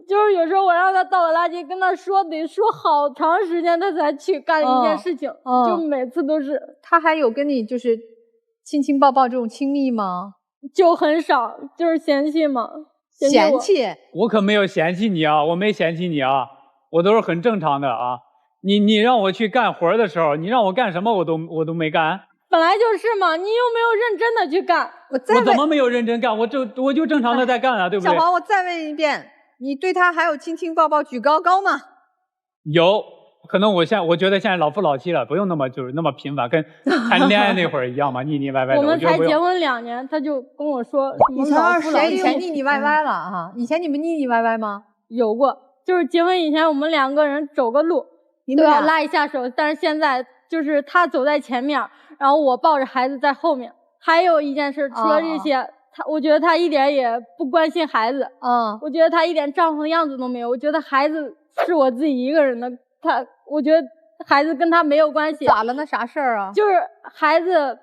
就是有时候我让他倒个垃圾，跟他说得说好长时间，他才去干一件事情。就每次都是。他还有跟你就是亲亲抱抱这种亲密吗？就很少，就是嫌弃嘛。嫌弃？我可没有嫌弃你啊，我没嫌弃你啊，我都是很正常的啊。你让我去干活的时候，你让我干什么我都没干。本来就是嘛，你又没有认真的去干。我怎么没有认真干？我就正常的在干啊，对不对？小黄，我再问一遍，你对他还有亲亲抱抱举高高吗？有，可能我觉得现在老夫老妻了，不用那么频繁，跟谈恋爱那会儿一样嘛，腻腻歪歪的。我们才结婚2年，他就跟我说你才20年以前腻腻歪歪了哈。以前你们腻腻歪歪吗？有过，就是结婚以前我们2个人走个路都要拉一下手，但是现在就是他走在前面，然后我抱着孩子在后面。还有一件事，除了这些，我觉得他一点也不关心孩子。我觉得他一点丈夫的样子都没有。我觉得孩子是我自己一个人的，我觉得孩子跟他没有关系。咋了？那啥事儿啊？就是孩子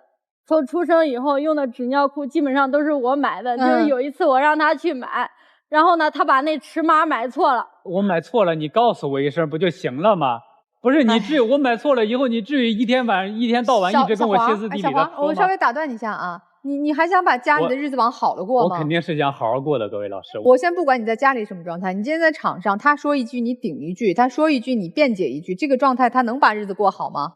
从出生以后用的纸尿裤基本上都是我买的。就是有一次我让他去买，然后呢，他把那尺码买错了。我买错了，你告诉我一声不就行了吗？不是你至于我买错了以后，你至于一天到晚一直跟我歇斯底里的说吗？我稍微打断你一下啊，你还想把家里的日子往好了过吗？我肯定是想好好过的，各位老师。我先不管你在家里什么状态，你今天在场上，他说一句你顶一句，他说一句你辩解一句，这个状态他能把日子过好吗？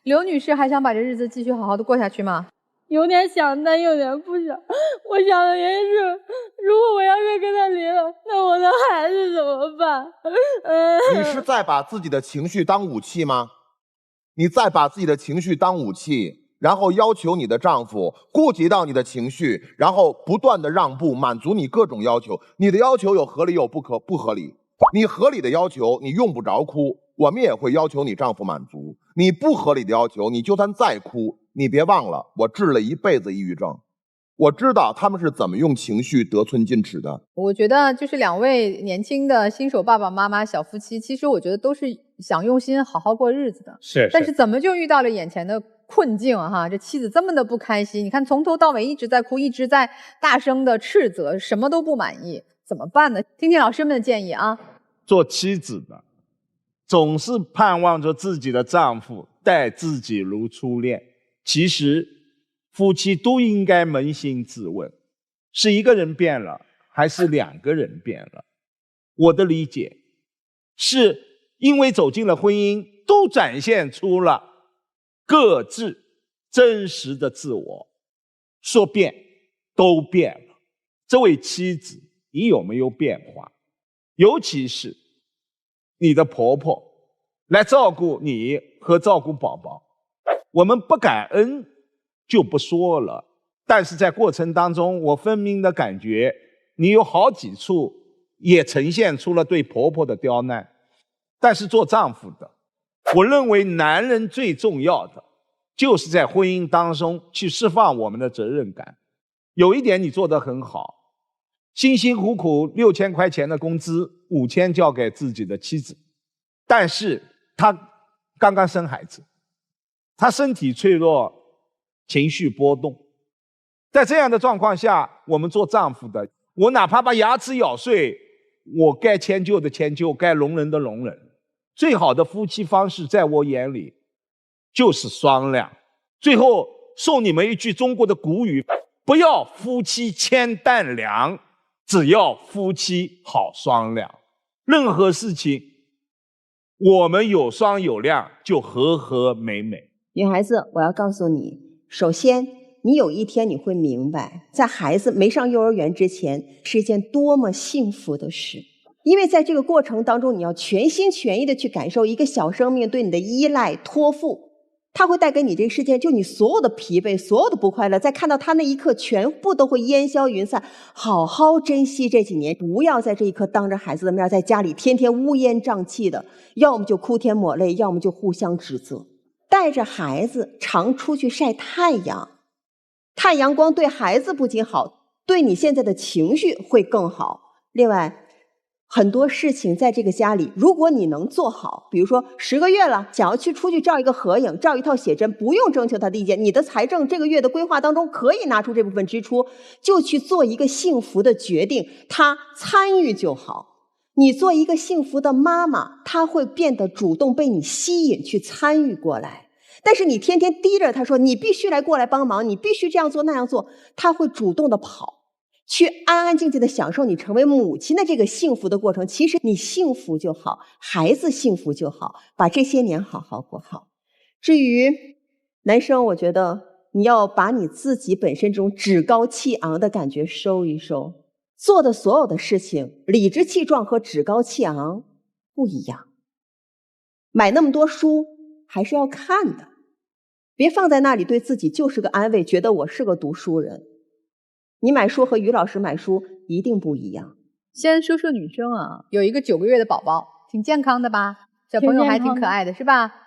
刘女士还想把这日子继续好好的过下去吗？有点想，但有点不想。我想的原因是，如果我要是跟他离了，那我的孩子怎么办？你是在把自己的情绪当武器吗？你在把自己的情绪当武器，然后要求你的丈夫顾及到你的情绪，然后不断的让步，满足你各种要求。你的要求有合理有不合理。你合理的要求，你用不着哭，我们也会要求你丈夫满足。你不合理的要求，你就算再哭，你别忘了，我治了一辈子抑郁症，我知道他们是怎么用情绪得寸进尺的。我觉得就是2位年轻的新手爸爸妈妈小夫妻，其实我觉得都是想用心好好过日子的。是。但是怎么就遇到了眼前的困境哈，这妻子这么的不开心，你看从头到尾一直在哭，一直在大声的斥责，什么都不满意，怎么办呢？听听老师们的建议啊。做妻子的总是盼望着自己的丈夫待自己如初恋，其实夫妻都应该扪心自问，是一个人变了，还是两个人变了？我的理解是因为走进了婚姻，都展现出了各自真实的自我，说变都变了。这位妻子，你有没有变化？尤其是你的婆婆来照顾你和照顾宝宝，我们不感恩就不说了，但是在过程当中，我分明的感觉你有好几处也呈现出了对婆婆的刁难。但是做丈夫的，我认为男人最重要的就是在婚姻当中去释放我们的责任感。有一点你做得很好，辛辛苦苦6000块钱的工资，5000交给自己的妻子，但是她刚刚生孩子，她身体脆弱，情绪波动，在这样的状况下，我们做丈夫的，我哪怕把牙齿咬碎，我该迁就的迁就，该容忍的容忍。最好的夫妻方式在我眼里就是商量。最后送你们一句中国的古语，不要夫妻千担粮，只要夫妻好商量。任何事情我们有商有量，就和和美美。女孩子，我要告诉你，首先你有一天你会明白，在孩子没上幼儿园之前是一件多么幸福的事。因为在这个过程当中，你要全心全意的去感受一个小生命对你的依赖托付，它会带给你这个世界，就你所有的疲惫，所有的不快乐，在看到它那一刻全部都会烟消云散。好好珍惜这几年，不要在这一刻当着孩子的面在家里天天乌烟瘴气的，要么就哭天抹泪，要么就互相指责。带着孩子常出去晒太阳，太阳光对孩子不仅好，对你现在的情绪会更好。另外很多事情在这个家里，如果你能做好，比如说10个月了，想要出去照一个合影，照一套写真，不用征求他的意见，你的财政这个月的规划当中可以拿出这部分支出，就去做一个幸福的决定，他参与就好。你做一个幸福的妈妈，他会变得主动被你吸引去参与过来。但是你天天逼着他说你必须来过来帮忙，你必须这样做那样做，他会主动的跑，去安安静静的享受你成为母亲的这个幸福的过程。其实你幸福就好，孩子幸福就好，把这些年好好过好。至于男生，我觉得你要把你自己本身这种趾高气昂的感觉收一收，做的所有的事情理直气壮和趾高气昂不一样。买那么多书还是要看的，别放在那里对自己就是个安慰，觉得我是个读书人。你买书和于老师买书一定不一样。先说说女生啊，有一个9个月的宝宝，挺健康的吧？小朋友还挺可爱的，是吧？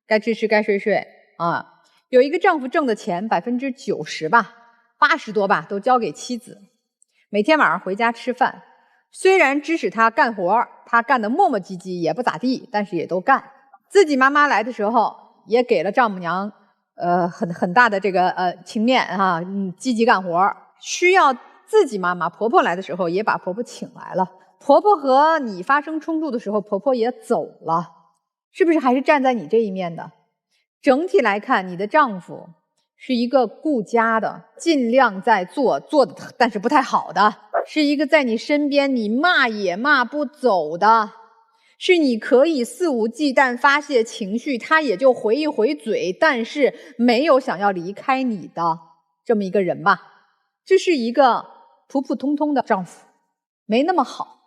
该吃吃，该睡睡啊。有一个丈夫挣的钱90%吧，80多吧，都交给妻子。每天晚上回家吃饭，虽然指使他干活，他干得磨磨唧唧，也不咋地，但是也都干。自己妈妈来的时候，也给了丈母娘很大的这个情面啊，积极干活。需要自己妈妈婆婆来的时候，也把婆婆请来了。婆婆和你发生冲突的时候，婆婆也走了，是不是还是站在你这一面的？整体来看，你的丈夫是一个顾家的，尽量在做的但是不太好的，是一个在你身边你骂也骂不走的，是你可以肆无忌惮发泄情绪，他也就回一回嘴，但是没有想要离开你的这么一个人吧。这是一个普普通通的丈夫，没那么好，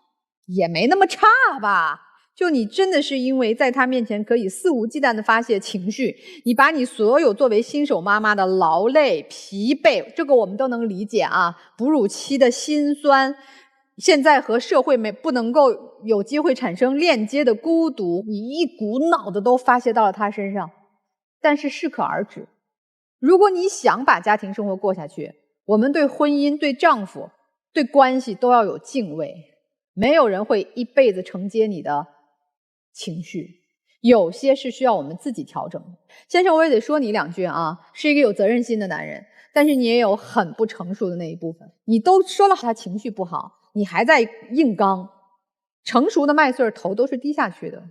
也没那么差吧。就你真的是因为在他面前可以肆无忌惮的发泄情绪，你把你所有作为新手妈妈的劳累、疲惫，这个我们都能理解啊，哺乳期的辛酸，现在和社会不能够有机会产生链接的孤独，你一股脑的都发泄到了他身上。但是适可而止。如果你想把家庭生活过下去，我们对婚姻、对丈夫、对关系都要有敬畏，没有人会一辈子承接你的情绪。有些是需要我们自己调整的。先生，我也得说你2句啊，是一个有责任心的男人，但是你也有很不成熟的那一部分。你都说了他情绪不好，你还在硬刚，成熟的麦穗头都是低下去的。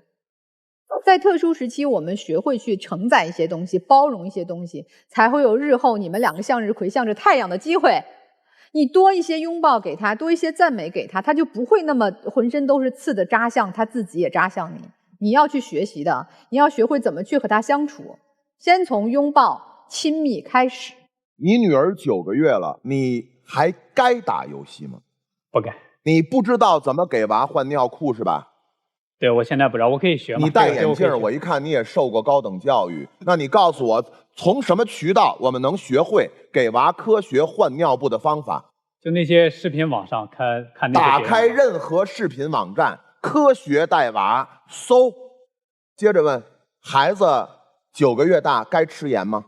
在特殊时期，我们学会去承载一些东西，包容一些东西，才会有日后你们2个向日葵向着太阳的机会。你多一些拥抱给他，多一些赞美给他，他就不会那么浑身都是刺的扎向他自己，也扎向你。你要去学习的，你要学会怎么去和他相处，先从拥抱亲密开始。你女儿9个月了，你还该打游戏吗？不该。你不知道怎么给娃换尿裤是吧？对，我现在不知道，我可以学吗？你戴眼镜，我一看你也受过高等教育，那你告诉我，从什么渠道我们能学会给娃科学换尿布的方法？就那些视频网上看那些。打开任何视频网站，科学带娃搜。接着问，孩子9个月大该吃盐吗？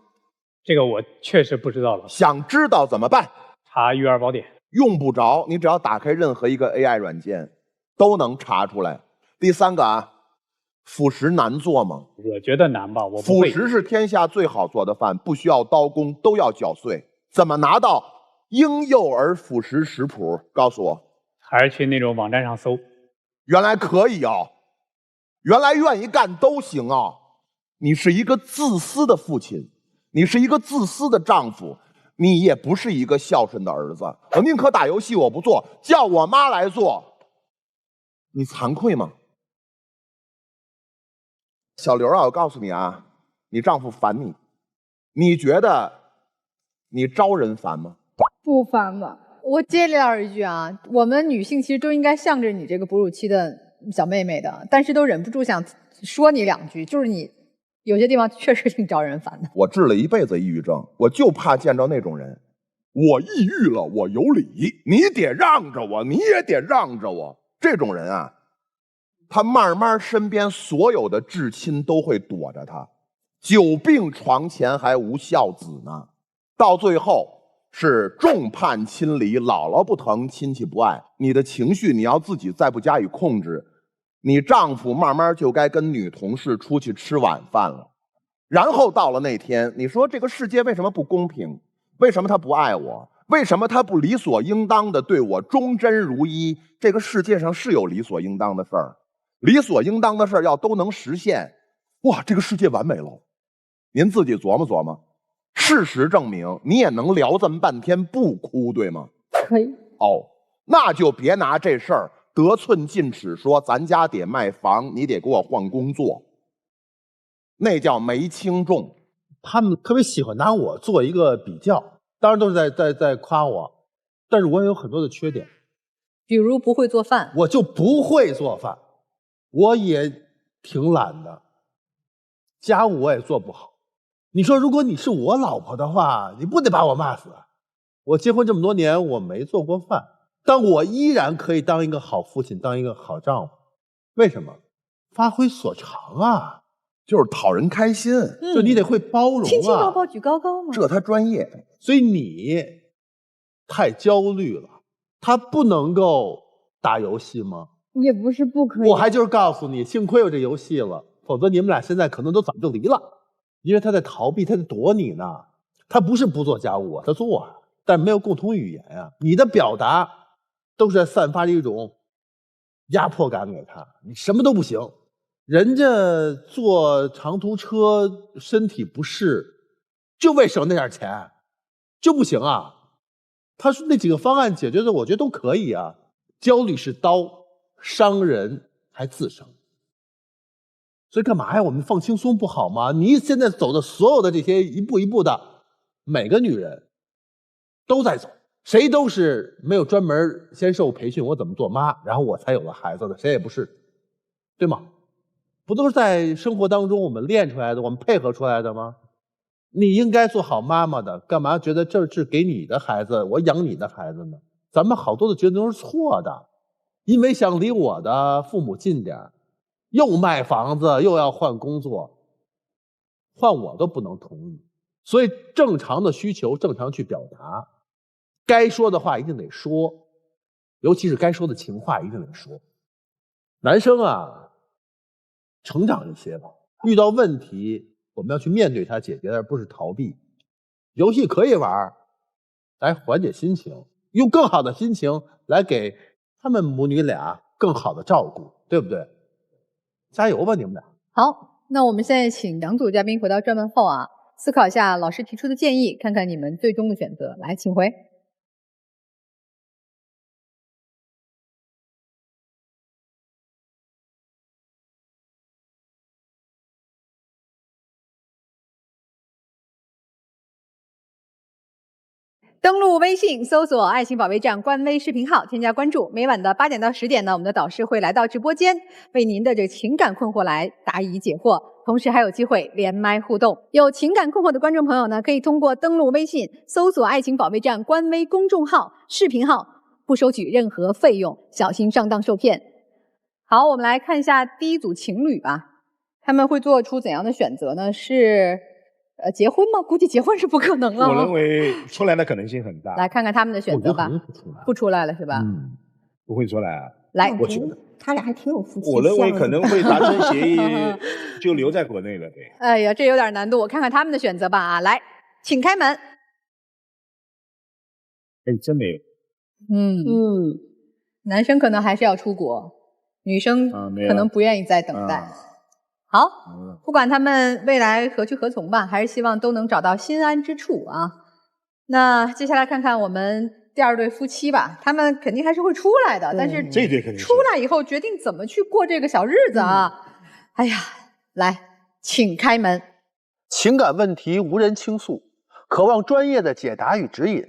这个我确实不知道了。想知道怎么办？查育儿宝典。用不着，你只要打开任何一个 AI 软件，都能查出来。第3个啊，辅食难做吗？我觉得难吧，我不会。辅食是天下最好做的饭，不需要刀工，都要搅碎。怎么拿到婴幼儿辅食食谱？告诉我。还是去那种网站上搜。原来可以哦，原来愿意干都行哦。你是一个自私的父亲，你是一个自私的丈夫，你也不是一个孝顺的儿子。我宁可打游戏我不做，叫我妈来做，你惭愧吗？小刘啊，我告诉你啊，你丈夫烦你，你觉得你招人烦吗？不烦吧。我接连2句啊，我们女性其实都应该向着你这个哺乳期的小妹妹的，但是都忍不住想说你2句，就是你有些地方确实挺招人烦的。我治了一辈子抑郁症，我就怕见着那种人，我抑郁了，我有理，你得让着我，你也得让着我。这种人啊，他慢慢身边所有的至亲都会躲着他，久病床前还无孝子呢，到最后是众叛亲离，姥姥不疼，亲戚不爱。你的情绪你要自己再不加以控制，你丈夫慢慢就该跟女同事出去吃晚饭了。然后到了那天，你说这个世界为什么不公平？为什么他不爱我？为什么他不理所应当的对我忠贞如一？这个世界上是有理所应当的事儿，理所应当的事儿要都能实现，哇，这个世界完美了。您自己琢磨琢磨，事实证明你也能聊这么半天不哭，对吗？可以。哦，那就别拿这事儿得寸进尺，说咱家得卖房，你得给我换工作，那叫没轻重。他们特别喜欢拿我做一个比较，当然都是在夸我，但是我也有很多的缺点，比如不会做饭。我就不会做饭，我也挺懒的，家务我也做不好。你说如果你是我老婆的话，你不得把我骂死？我结婚这么多年，我没做过饭，但我依然可以当一个好父亲，当一个好丈夫。为什么？发挥所长啊，就是讨人开心，就你得会包容啊，亲亲抱抱举高高嘛，这他专业。所以你太焦虑了，他不能够打游戏吗？也不是不可以。我还就是告诉你，幸亏有这游戏了，否则你们俩现在可能都早就离了，因为他在逃避，他在躲你呢。他不是不做家务啊，他做啊，但没有共同语言啊。你的表达都是在散发着一种压迫感给他，你什么都不行。人家坐长途车身体不适，就为省那点钱，就不行啊？他说那几个方案解决的，我觉得都可以啊。焦虑是刀，伤人还自伤。所以干嘛呀？我们放轻松不好吗？你现在走的所有的这些一步一步的，每个女人都在走，谁都是没有专门先受培训我怎么做妈，然后我才有了孩子的，谁也不是，对吗？不都是在生活当中我们练出来的，我们配合出来的吗？你应该做好妈妈的，干嘛觉得这是给你的孩子，我养你的孩子呢？咱们好多的决定都是错的，因为想离我的父母近点，又卖房子又要换工作，换我都不能同意。所以正常的需求正常去表达，该说的话一定得说，尤其是该说的情话一定得说。男生啊，成长一些吧。遇到问题，我们要去面对它、解决，而不是逃避。游戏可以玩，来缓解心情，用更好的心情来给他们母女俩更好的照顾，对不对？加油吧，你们俩！好，那我们现在请两组嘉宾回到转问后啊，思考一下老师提出的建议，看看你们最终的选择。来，请回。登录微信搜索“爱情保卫战”官微视频号，添加关注。每晚的8点到10点呢，我们的导师会来到直播间，为您的这个情感困惑来答疑解惑，同时还有机会连麦互动。有情感困惑的观众朋友呢，可以通过登录微信搜索“爱情保卫战”官微公众号、视频号，不收取任何费用，小心上当受骗。好，我们来看一下第一组情侣吧，他们会做出怎样的选择呢？是结婚吗？估计结婚是不可能了。我认为出来的可能性很大。来看看他们的选择吧。不出来了是吧？不会出来啊。来，我觉得他俩还挺有夫妻相。我认为可能会达成协议，就留在国内了。对。哎呀，这有点难度，我看看他们的选择吧啊！来，请开门。哎，真没有。男生可能还是要出国，女生可能不愿意再等待。好，不管他们未来何去何从吧，还是希望都能找到心安之处啊。那接下来看看我们第二对夫妻吧，他们肯定还是会出来的，但是这对肯定出来以后决定怎么去过这个小日子啊。哎呀，来，请开门。情感问题无人倾诉，渴望专业的解答与指引，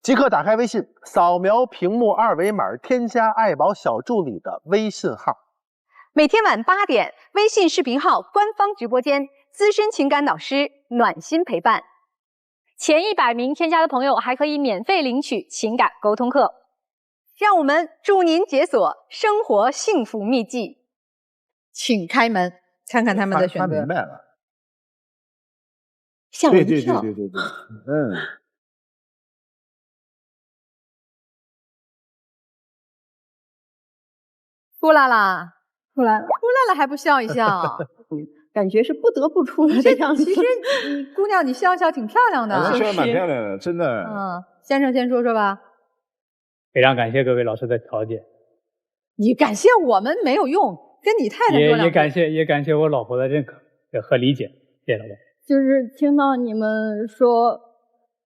即刻打开微信，扫描屏幕二维码，添加爱宝小助理的微信号。每天晚8点，微信视频号官方直播间，资深情感导师暖心陪伴。前100名添加的朋友还可以免费领取情感沟通课。让我们助您解锁生活幸福秘籍。请开门，看看他们的选择。他明白了。吓我一跳。对。出来啦。出来了还不笑一笑，感觉是不得不出来的样子。其实姑娘你笑挺漂亮的，笑得蛮漂亮的，真的。先生先说说吧。非常感谢各位老师的调解。你感谢我们没有用，跟你太太说两句。也感谢我老婆的认可和理解，谢谢老板。就是听到你们说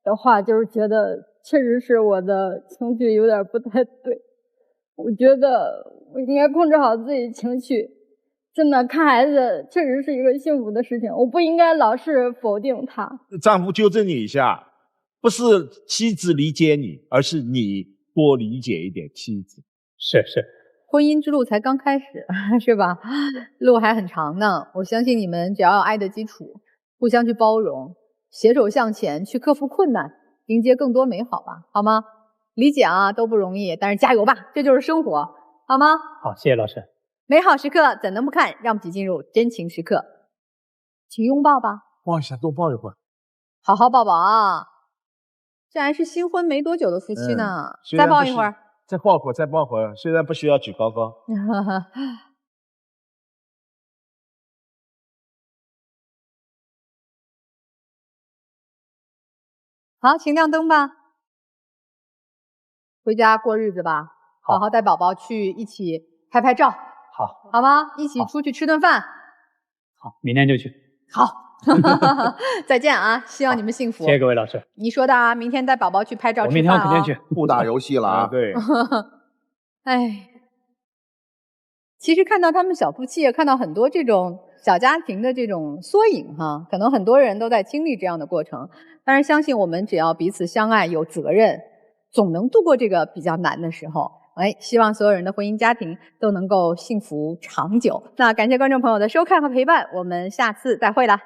的话，就是觉得确实是我的情绪有点不太对。我觉得我应该控制好自己情绪，真的看孩子确实是一个幸福的事情，我不应该老是否定他。丈夫纠正你一下，不是妻子理解你，而是你多理解一点妻子。是，婚姻之路才刚开始，是吧？路还很长呢。我相信你们只要有爱的基础，互相去包容，携手向前，去克服困难，迎接更多美好吧，好吗？理解啊，都不容易，但是加油吧，这就是生活，好吗？好，谢谢老师。美好时刻怎能不看？让我们一起进入真情时刻，请拥抱吧。抱一下，多抱一会儿。好好抱抱啊！这还是新婚没多久的夫妻呢，再抱一会儿。再抱会儿，再抱会儿。虽然不需要举高高。好，请亮灯吧。回家过日子吧，好好带宝宝去一起拍拍照，好吗？一起出去吃顿饭。好，明天就去。好，再见啊！希望你们幸福。谢谢各位老师。你说的啊，明天带宝宝去拍照吃饭啊。我明天肯定去。不打游戏了啊！对。哎，其实看到他们小夫妻，也看到很多这种小家庭的这种缩影哈。可能很多人都在经历这样的过程，但是相信我们只要彼此相爱，有责任，总能度过这个比较难的时候。哎，希望所有人的婚姻家庭都能够幸福长久。那感谢观众朋友的收看和陪伴，我们下次再会了。